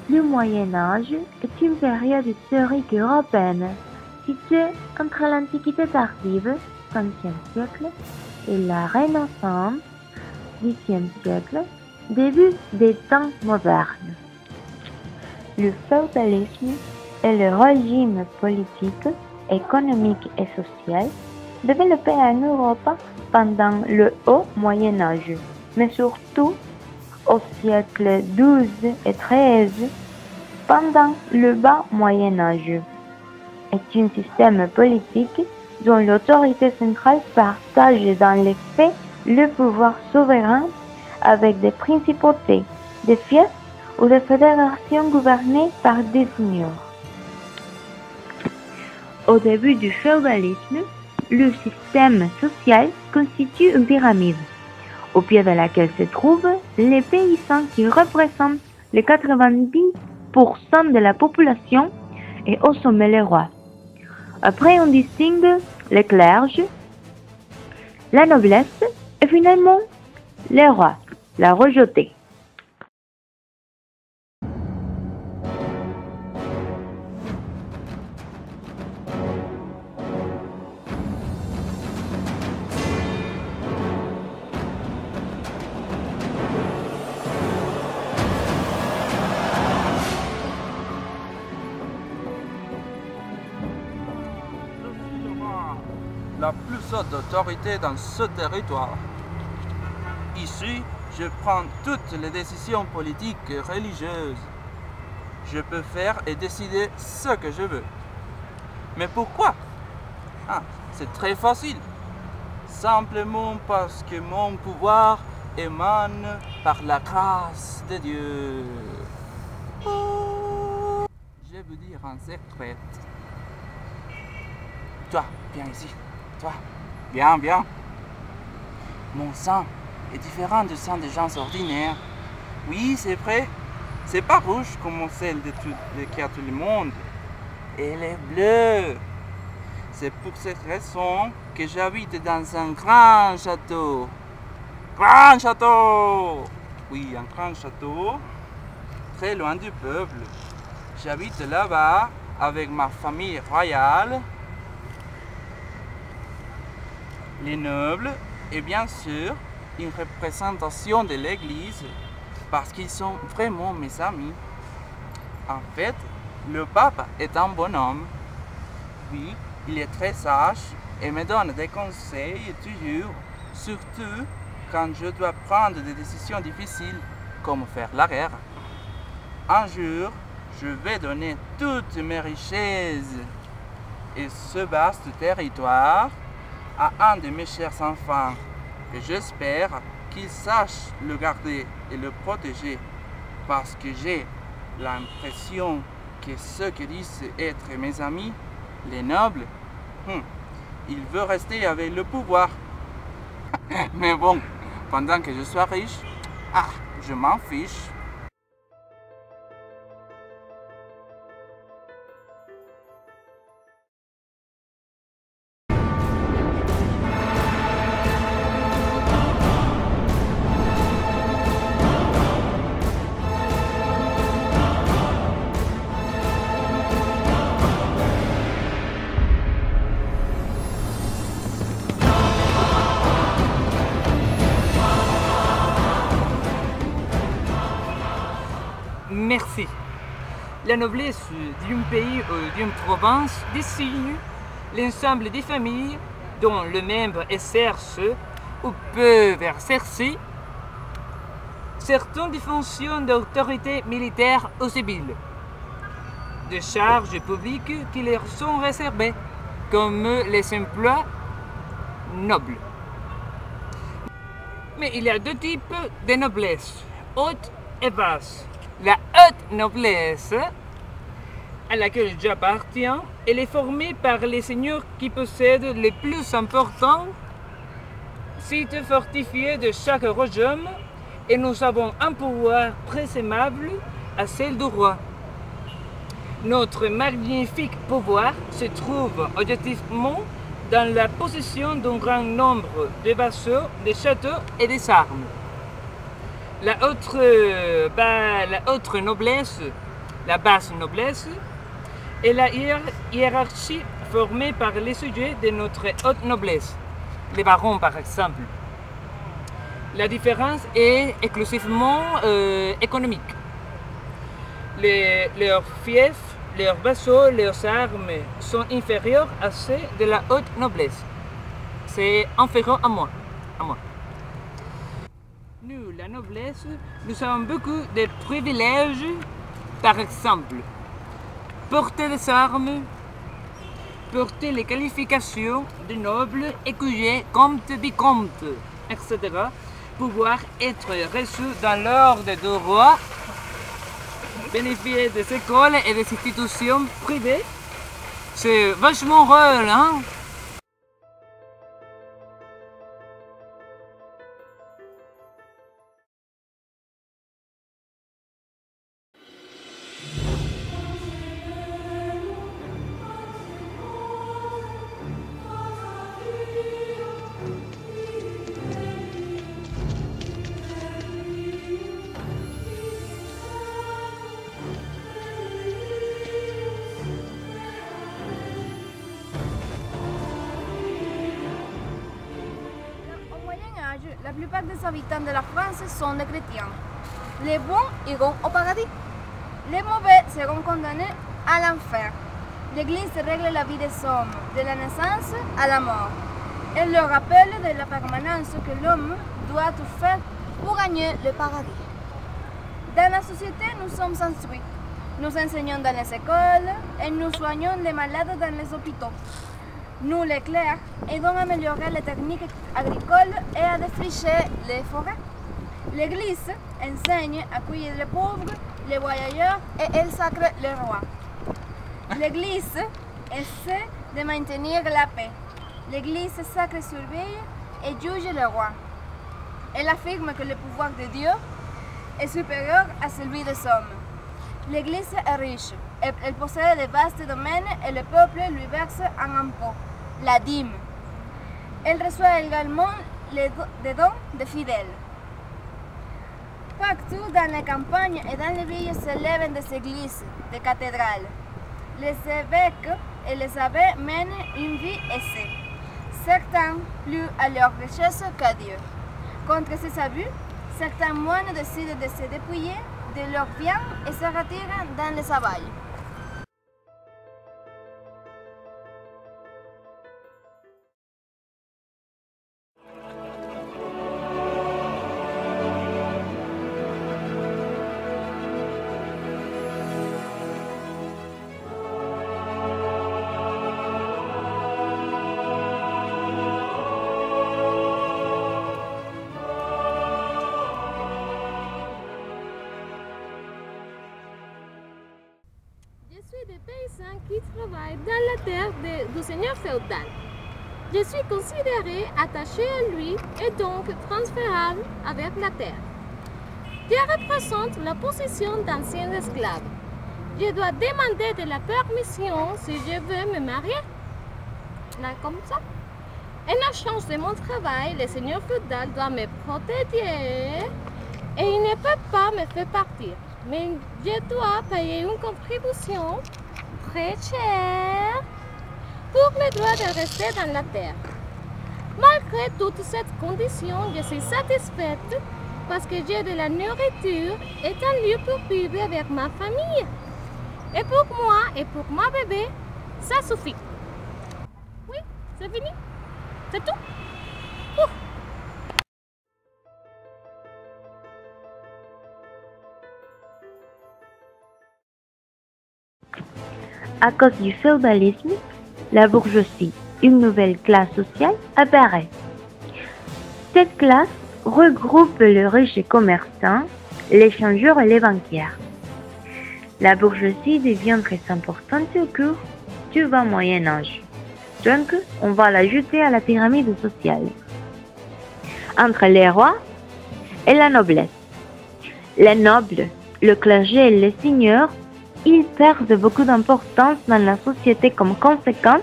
Le Moyen Âge est une période historique européenne située entre l'Antiquité tardive, 5e siècle, et la Renaissance, 10e siècle, début des temps modernes. Le féodalisme est le régime politique, économique et social développé en Europe pendant le Haut Moyen Âge, mais surtout au siècle XII et XIII, pendant le Bas Moyen Âge, est un système politique dont l'autorité centrale partage dans les faits le pouvoir souverain avec des principautés, des fiefs ou des fédérations gouvernées par des seigneurs. Au début du féodalisme, le système social constitue une pyramide, au pied de laquelle se trouvent les paysans qui représentent les 90% de la population et au sommet les rois. Après, on distingue les clerges, la noblesse et finalement les rois, la royauté. La plus haute autorité dans ce territoire. Ici, je prends toutes les décisions politiques et religieuses. Je peux faire et décider ce que je veux. Mais pourquoi? C'est très facile. Simplement parce que mon pouvoir émane par la grâce de Dieu. Je veux dire un secret. Toi, viens ici. Toi, viens. Mon sang est différent du sang des gens ordinaires. Oui, c'est vrai. C'est pas rouge comme celle qu'il y a tout le monde. Elle est bleue. C'est pour cette raison que j'habite dans un grand château. Grand château! Oui, un grand château, très loin du peuple. J'habite là-bas avec ma famille royale, les nobles et bien sûr une représentation de l'église parce qu'ils sont vraiment mes amis. En fait, le pape est un bon homme. Oui, il est très sage et me donne des conseils toujours, surtout quand je dois prendre des décisions difficiles comme faire la guerre. Un jour, je vais donner toutes mes richesses et ce vaste territoire à un de mes chers enfants, que j'espère qu'il sache le garder et le protéger, parce que j'ai l'impression que ceux qui disent être mes amis, les nobles, ils veulent rester avec le pouvoir. Mais bon, pendant que je sois riche, je m'en fiche. Merci. La noblesse d'un pays ou d'une province désigne l'ensemble des familles dont le membre exerce ou peut exercer certaines fonctions d'autorité militaire ou civile, des charges publiques qui leur sont réservées, comme les emplois nobles. Mais il y a deux types de noblesse, haute et basse. La haute noblesse, à laquelle j'appartiens, elle est formée par les seigneurs qui possèdent les plus importants sites fortifiés de chaque royaume, et nous avons un pouvoir présémable à celle du roi. Notre magnifique pouvoir se trouve objectivement dans la possession d'un grand nombre de vassaux, de châteaux et des armes. La haute noblesse la basse noblesse, et la hiérarchie formée par les sujets de notre haute noblesse, les barons par exemple. La différence est exclusivement économique. Leurs fiefs, leurs vassaux, leurs armes sont inférieurs à ceux de la haute noblesse. C'est inférieur à moi. Nous, la noblesse, nous avons beaucoup de privilèges. Par exemple, porter des armes, porter les qualifications de noble, écuyer, comte, vicomte, etc. Pouvoir être reçu dans l'ordre du roi, bénéficier des écoles et des institutions privées. C'est vachement rôle, hein? La plupart des habitants de la France sont des chrétiens. Les bons iront au paradis. Les mauvais seront condamnés à l'enfer. L'Église règle la vie des hommes, de la naissance à la mort. Elle leur rappelle de la permanence que l'homme doit tout faire pour gagner le paradis. Dans la société, nous sommes instruits. Nous enseignons dans les écoles et nous soignons les malades dans les hôpitaux. Nous, les clercs, aidons à améliorer les techniques agricoles et à défricher les forêts. L'Église enseigne à accueillir les pauvres, les voyageurs et elle sacre les rois. L'Église essaie de maintenir la paix. L'Église sacre surveille et juge les rois. Elle affirme que le pouvoir de Dieu est supérieur à celui des hommes. L'Église est riche. Elle possède de vastes domaines et le peuple lui verse un impôt, la dîme. Elle reçoit également des dons des fidèles. Partout dans les campagnes et dans les villes s'élèvent des églises, des cathédrales. Les évêques et les abbés mènent une vie aisée. Certains plus à leur richesse qu'à Dieu. Contre ces abus, certains moines décident de se dépouiller de leurs biens et se retirent dans les savanes. Je suis des paysans qui travaillent dans la terre du seigneur féodal. Je suis considéré attaché à lui et donc transférable avec la terre. Je représente la position d'ancien esclave. Je dois demander de la permission si je veux me marier. Là, comme ça. En échange de mon travail, le seigneur féodal doit me protéger et il ne peut pas me faire partir. Mais je dois payer une contribution très chère pour le droit de rester dans la terre. Malgré toutes ces conditions, je suis satisfaite parce que j'ai de la nourriture et un lieu pour vivre avec ma famille. Et pour moi et pour ma bébé, ça suffit. Oui, c'est fini. C'est tout. Ouf. À cause du féodalisme, la bourgeoisie, une nouvelle classe sociale, apparaît. Cette classe regroupe les riches commerçants, les changeurs et les banquiers. La bourgeoisie devient très importante au cours du bas Moyen Âge. Donc, on va l'ajouter à la pyramide sociale. Entre les rois et la noblesse. Les nobles, le clergé et les seigneurs, ils perdent beaucoup d'importance dans la société comme conséquence,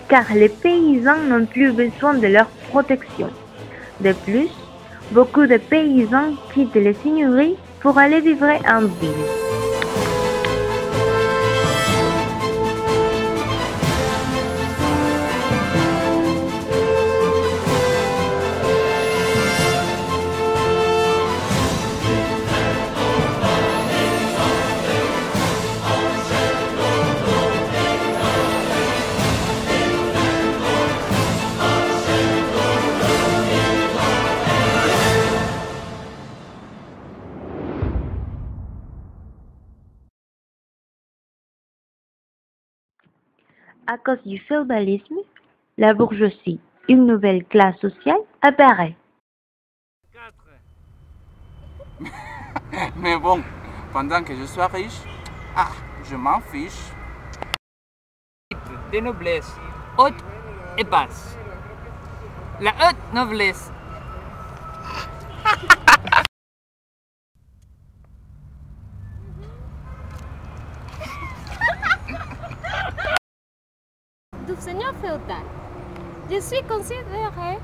car les paysans n'ont plus besoin de leur protection. De plus, beaucoup de paysans quittent les seigneuries pour aller vivre en ville. À cause du féodalisme, la bourgeoisie, une nouvelle classe sociale, apparaît. 4. Mais bon, pendant que je sois riche, je m'en fiche. Des noblesses haute et basse. La haute noblesse. Du seigneur féodal. Je suis considéré.